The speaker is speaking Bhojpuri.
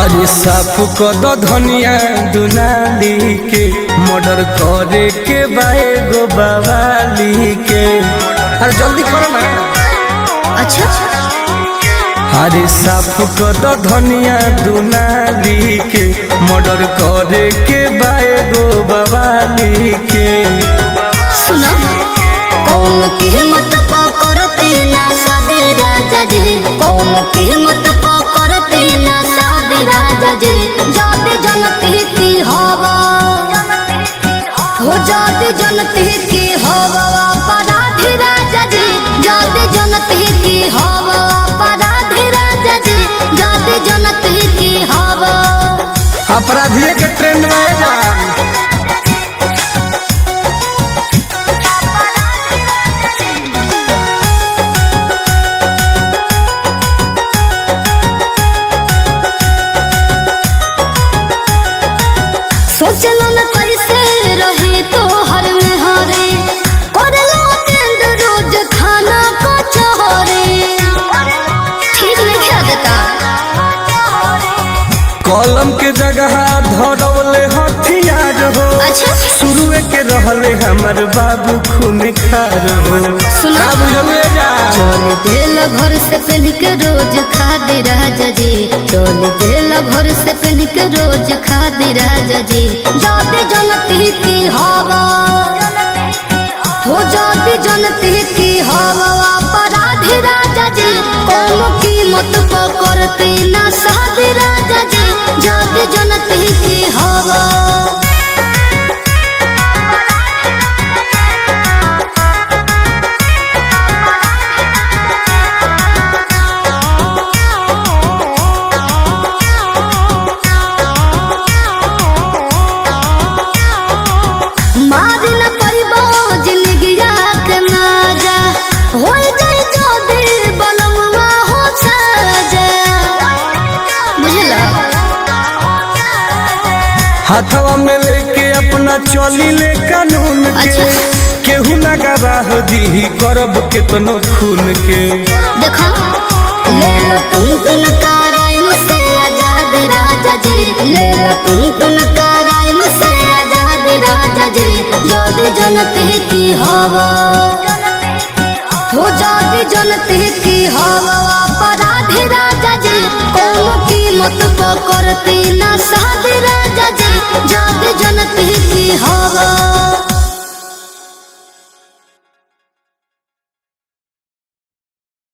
अरे साफ कद धनिया दुनाली के मर्डर करे के बाए गो बवाली के। अरे जल्दी करो ना। अच्छा अरे साफ कद धनिया दुनाली के मर्डर करे के बाए गो बवाली के। सुनो कौन की हिम्मत करते ना सादे राजा जी, कौन की हिम्मत करते ना सादे राजा जी। जाते जनती की हवा हो, जाते जनती की हवा अपराधी राजा जी। जाते जनती की हवा अपराधी राजा जी। जाते जनती की हवा अपराधी के ट्रेंड में आएगा। सोचलो न कैसे रहे तो हर में हरे करलो तेंद रोज खाना को चोरे। ठीक नहीं क्या देता कलम के जगह धरवले हथियार हो। अच्छा शुरुए के रहले हमर बाबू खून खार हो। सुना चल दिल घर से पहन के रोज खा दे राजा जी। चल दिल घर से पहन के रोज खा दे राजा जी। जाते जनती की हवा हो, जाते जनती की हवा अपराधी राजा जी। कौन कीमत करते ना सादे राजा जी। जाते जनती की हवा हाथवा में लेके अपना चली ले कानून के। अच्छा। केहू ना गवाह दी करब केतनो खून के। देखो ले लो तुम कराइम से आजाद राजा जी। ले लो तुम कराइम से आजाद राजा जी। जाते जनती की हवा हो, जाते जनती की हवा अपराधी राजा जी। कौन कीमत करते ना सादे राजा जी। जाते जनती की हवा